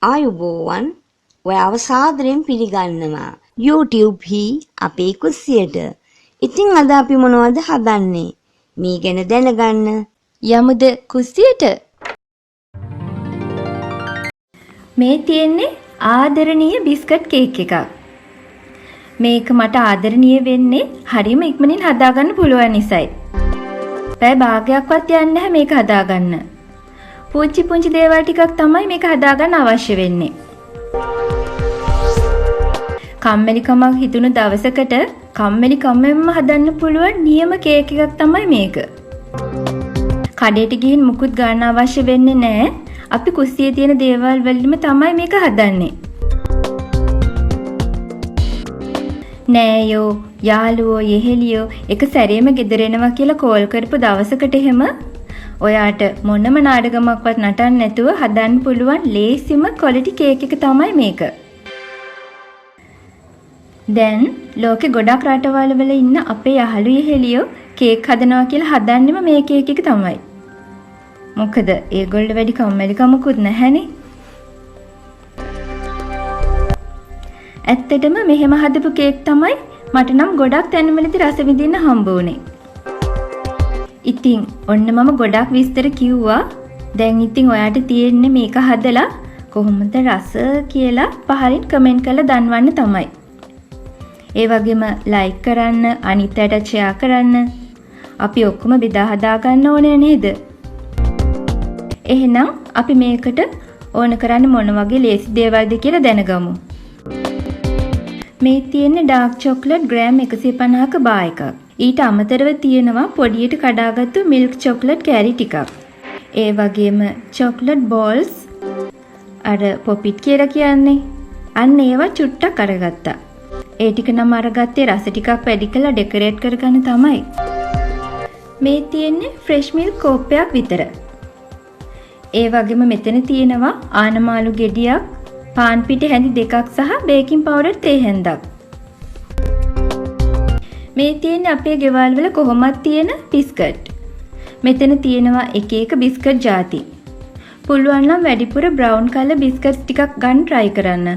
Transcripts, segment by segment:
ආයුබෝවන් ඔයාව සාදරයෙන් පිළිගන්නවා YouTube හි අපේ කුස්සියට. ඉතින් අද අපි මොනවද හදන්නේ? මේ ගැන දැනගන්න යමුද කුස්සියට. මේ තියෙන්නේ ආදරණීය බිස්කට් කේක් එකක්. මේක මට ආදරණීය වෙන්නේ හරියම ඉක්මනින් හදාගන්න පුළුවන් නිසායි. පැය භාගයක්වත් යන්නේ නැහැ මේක හදාගන්න. පුංචි දේවල් ටිකක් තමයි මේක හදාගන්න අවශ්‍ය වෙන්නේ. කම්මැලිකමක් හිතුණු දවසකට කම්මැලිකමෙන්ම හදන්න පුළුවන් නියම කේක් එකක් තමයි මේක. කඩේට ගිහින් මුකුත් ගන්න අවශ්‍ය වෙන්නේ නැහැ. අපි කුස්සියේ තියෙන දේවල් වලින්ම තමයි මේක හදන්නේ. නෑයෝ යාළුවෝ යෙහෙලියෝ එක සැරේම ගෙදර එනවා කියලා කෝල් කරපු දවසකට එහෙම ඔයාට මොනම නාඩගමක්වත් නටන්න නැතුව හදන්න පුළුවන් ලේසිම ක්වොලිටි කේක් එක තමයි මේක. දැන් ලෝකේ ගොඩක් රටවල් වල ඉන්න අපේ යහළු යෙහෙලියෝ කේක් හදනවා කියලා හදන්නෙම මේ කේක් එක තමයි. මොකද ඒගොල්ලෝ වැඩි කම්මැලිකමකුත් නැහැනේ. ඇත්තටම මෙහෙම හදපු කේක් තමයි මට නම් ගොඩක් තැන්වලදී රස විඳින්න හම්බ වුනේ. ඉතින් ඔන්න මම ගොඩක් විස්තර කිව්වා. දැන් ඉතින් ඔයාට තියෙන්නේ මේක හදලා කොහොමද රස කියලා පහලින් කමෙන්ට් කරලා දන්වන්න තමයි. ඒ වගේම ලයික් කරන්න, අනිත් අයට ෂෙයා කරන්න. අපි ඔක්කොම බෙදා හදා ගන්න ඕනේ නේද? එහෙනම් අපි මේකට ඕන කරන්නේ මොන වගේ ලේසි දේවල්ද කියලා දැනගමු. මේ තියෙන්නේ ඩාර්ක් චොක්ලට් ග්‍රෑම් 150ක බා එකක්. ඊට අමතරව තියෙනවා පොඩියට කඩාගත්තු මිල්ක් චොක්ලට් කෑලි ටිකක්. ඒ වගේම චොක්ලට් බෝල්ස් අර පොපිට් කියලා කියන්නේ. අන්න ඒවා චුට්ටක් අරගත්තා. ඒ ටික නම් අරගත්තේ රස ටිකක් වැඩි කරලා ඩෙකොරේට් කරගන්න තමයි. මේ තියෙන්නේ ෆ්‍රෙෂ් මිල්ක් කෝප්පයක් විතර. ඒ වගේම මෙතන තියෙනවා ආනමාළු ගෙඩියක්, පාන් පිටි හැඳි දෙකක් සහ බේකින් පවුඩර් තේ හැන්දක්. මේ තියෙන්නේ අපේ ගෙවල් වල කොහොමද තියෙන බිස්කට්. මෙතන තියෙනවා එක එක බිස්කට් ಜಾති. පුළුවන් නම් වැඩිපුර බ්‍රවුන් කලර් බිස්කට්ස් ටිකක් ගන්න try කරන්න.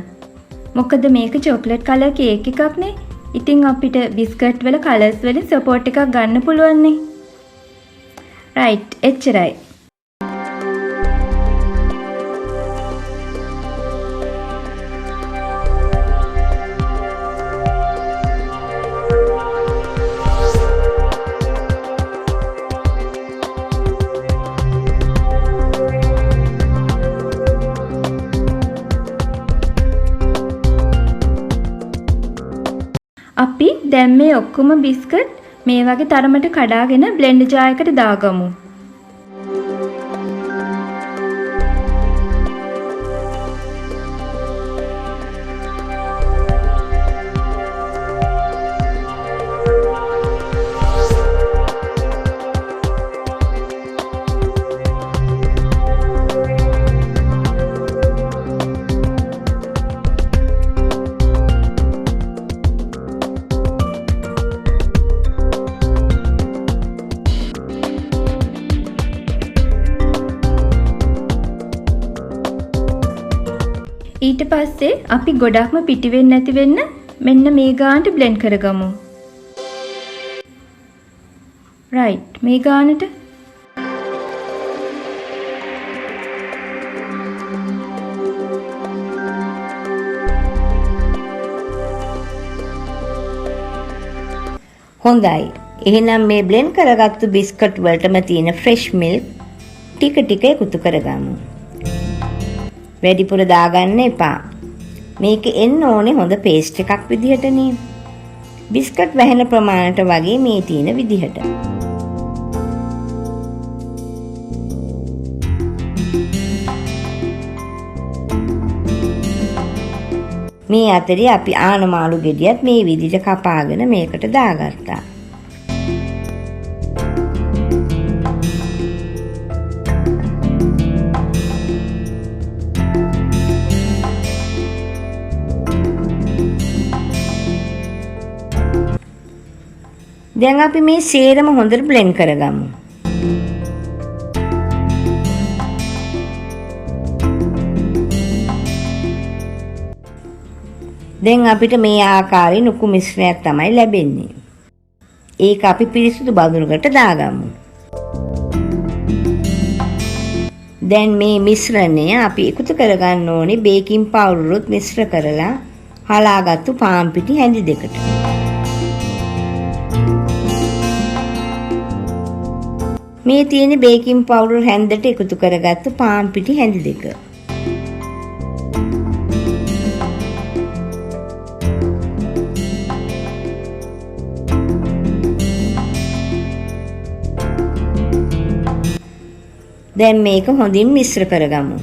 මොකද මේක චොක්ලට් කලර් කේක් එකක් නේ. ඉතින් අපිට බිස්කට් වල කලර්ස් වලින් සපෝට් එකක් ගන්න පුළුවන් නේ. රයිට් එච්චරයි. අපි දැන් මේ ඔක්කොම බිස්කට් මේ වගේ තරමට කඩාගෙන බ්ලෙන්ඩර් ජාර් එකට දාගමු. ඊට පස්සේ අපි ගොඩක්ම පිටි වෙන්නේ නැති වෙන්න මෙන්න මේ ගානට බ්ලෙන්ඩ් කරගමු. රයිට් මේ ගානට. හොඳයි. එහෙනම් මේ බ්ලෙන්ඩ් කරගත්තු බිස්කට් වලටම තියෙන ෆ්‍රෙෂ් මිල්ක් ටික ටික එකතු කරගමු. වැඩිපුර දාගන්න එපා. මේක එන්න ඕනේ හොඳ පේස්ට් එකක් විදිහටනේ. බිස්කට් වැහෙන ප්‍රමාණයට වගේ මේ තියෙන විදිහට. මේ අතරේ අපි ආනමාළු ගෙඩියත් මේ විදිහට කපාගෙන මේකට දාගත්තා. දැන් අපි මේ සේරම හොඳට බ්ලෙන්ඩ් කරගමු. දැන් අපිට මේ ආකාරයේ නුකු මිශ්‍රණයක් තමයි ලැබෙන්නේ. ඒක අපි පිරිසිදු බඳුනකට දාගමු. දැන් මේ මිශ්‍රණය අපි එකතු කරගන්න ඕනේ බේකින් පවුඩරුත් මිශ්‍ර කරලා හලාගත්තු පාන් පිටි හැඳි දෙකට. මේ තියෙන බේකින් පවුඩර් හැන්දට එකතු කරගත්තු පාන් පිටි හැඳි දෙක. දැන් මේක හොඳින් මිශ්‍ර කරගමු.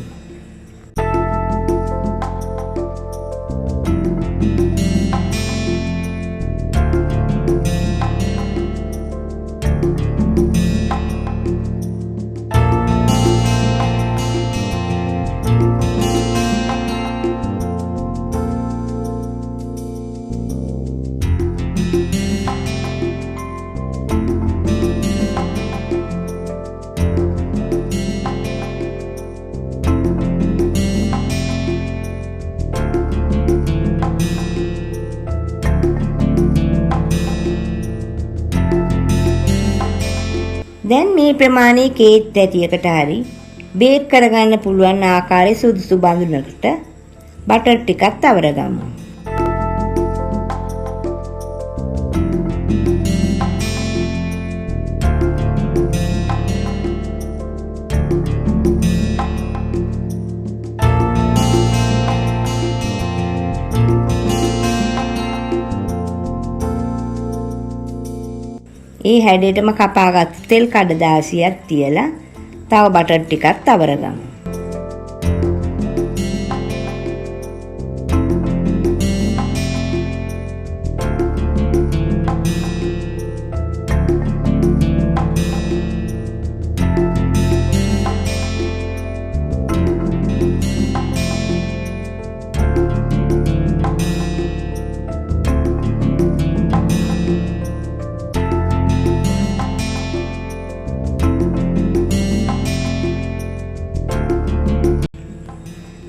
දැන් මේ ප්‍රමාණයේ කේක් තැටියකට හරි බේක් කරගන්න පුළුවන් ආකාරයේ සුදුසු බඳුනකට බටර් ටිකක් තවරගමු. ඒ හැඩයටම කපාගත්තු තෙල් කඩදාසියක් තියලා තව බටර් ටිකක් තවරගමු.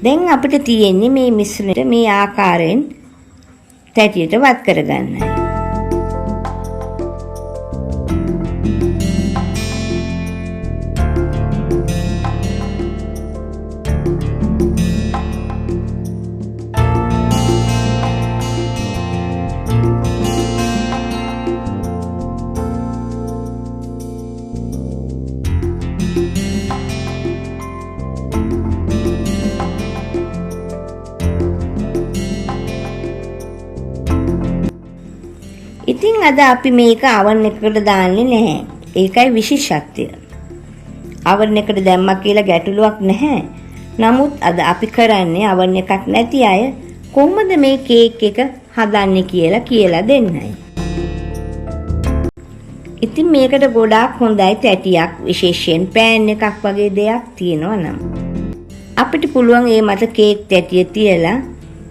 දැන් අපිට තියෙන්නේ මේ මිශ්‍රණයට මේ ආකාරයෙන් තැටියට වත් කරගන්නයි. ඉතින් අද අපි මේක oven එකකට දාන්නේ නැහැ. ඒකයි විශේෂත්වය. oven එකට දැම්මා කියලා ගැටලුවක් නැහැ. නමුත් අද අපි කරන්නේ oven එකක් නැති අය කොහොමද මේ කේක් එක හදන්නේ කියලා දෙන්නයි. ඉතින් මේකට ගොඩාක් හොඳයි තැටියක් විශේෂයෙන් පෑන් එකක් වගේ දෙයක් තියෙනවා නම්. අපිට පුළුවන් ඒ මත කේක් තැටිය තියලා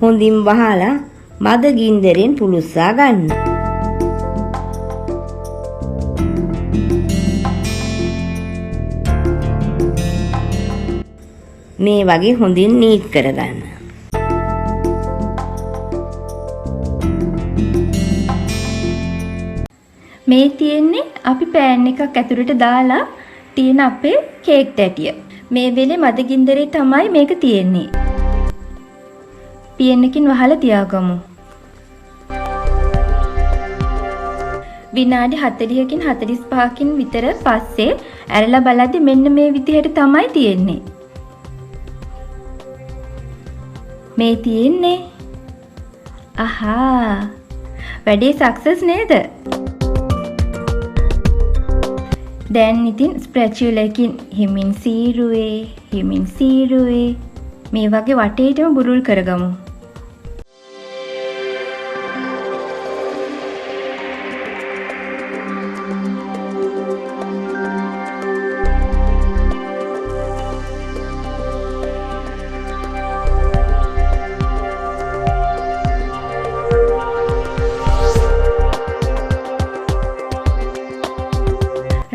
හොඳින් වහලා මද ගින්දරෙන් පුලුස්සා ගන්න. මේ වගේ හොඳින් නීට් කරගන්න. මේ තියෙන්නේ අපි පෑන් එකක් ඇතුළට දාලා තියෙන අපේ කේක් තැටිය. මේ වෙලේ මද ගින්දරේ තමයි මේක තියෙන්නේ. පියන් එකකින් වහලා තියාගමු. විනාඩි 40කින් 45කින් විතර පස්සේ ඇරලා බලද්දි මෙන්න මේ විදිහට තමයි තියෙන්නේ. මේ තියෙන්නේ. අහා. වැඩේ සක්සස් නේද? දැන් ඉතින් ස්පැචුලා එකකින් හිමින් සීරුවේ මේ වගේ වටේටම බුරුල් කරගමු.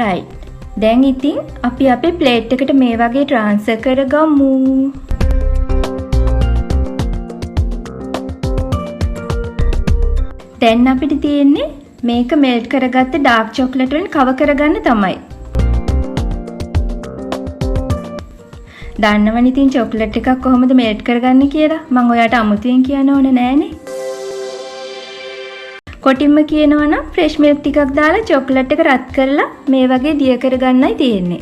right. දැන් ඉතින් අපි අපේ ප්ලේට් එකට මේ වගේ ට්‍රාන්ස්ෆර් කරගමු. දැන් අපිට තියෙන්නේ මේක මෙල්ට් කරගත්ත ඩාර්ක් චොක්ලට් වලින් කවර් කරගන්න තමයි. දන්නවනේ ඉතින් චොක්ලට් එකක් කොහොමද මෙල්ට් කරගන්නේ කියලා. මම ඔයාට අමුතුවෙන් කියන්න ඕන නෑනේ. කොටින්ම කියනවා නම් ෆ්‍රෙෂ් මිල්ක් ටිකක් දාලා චොක්ලට් එක රත් කරලා මේ වගේ දිය කරගන්නයි තියෙන්නේ.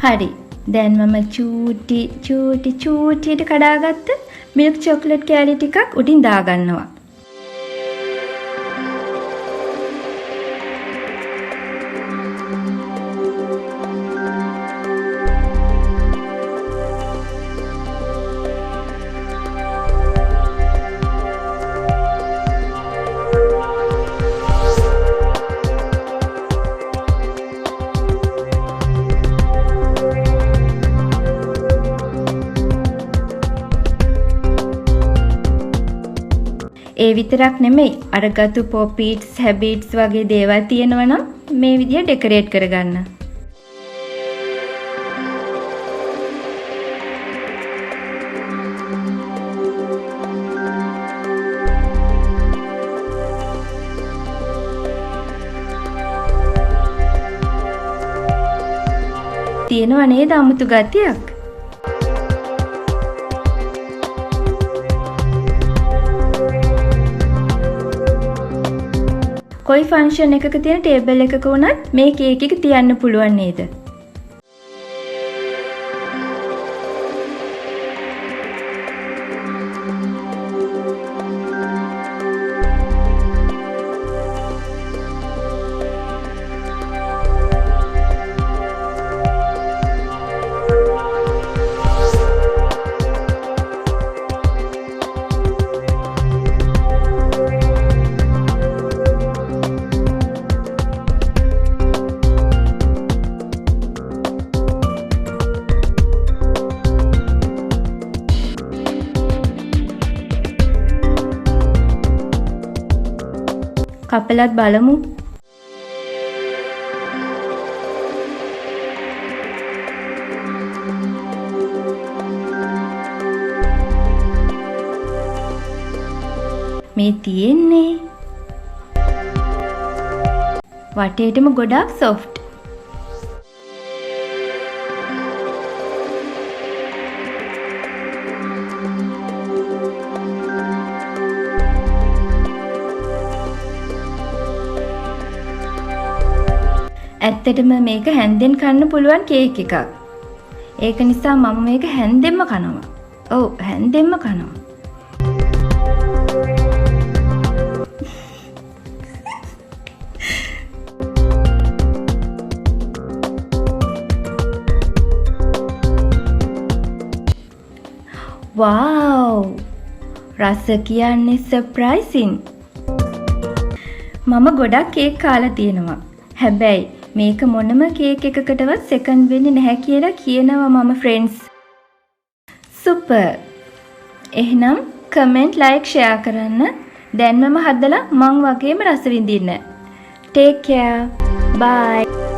හරි. දැන් මම චූටියට කඩාගත්ත මිල්ක් චොක්ලට් කෑලි ටිකක් උඩින් දාගන්නවා. ඒ විතරක් නෙමෙයි අරගතු පොපීට්ස් හැබිට්ස් වගේ දේවල් තියෙනවා නම් මේ විදිය ඩෙකොරේට් කරගන්න. තියෙනවා නේද අමුතු ගතියක්? කොයි ෆන්ක්ෂන් එකක තියෙන ටේබල් එකක වුණත් මේ කේක් එක තියන්න පුළුවන් නේද? කපලත් බලමු. මේ තියෙන්නේ වටේටම ගොඩාක් සොෆ්ට්. ඇත්තටම මේක හැන්දෙන් කන්න පුළුවන් කේක් එකක්. ඒක නිසා මම මේක හැන්දෙන්ම කනවා. ඔව් හැන්දෙන්ම කනවා. වව්! රස කියන්නේ සර්ප්‍රයිසින්. මම ගොඩක් කේක් කාලා තියෙනවා. හැබැයි මේක මොනම කේක් එකකටවත් සෙකන්ඩ් වෙන්නේ නැහැ කියලා කියනවා මම ෆ්‍රෙන්ඩ්ස්. සුපර්. එහෙනම් කමෙන්ට් ලයික් ෂෙයා කරන්න. දැන්මම හදලා මං වගේම රස විඳින්න. Take care. බයි.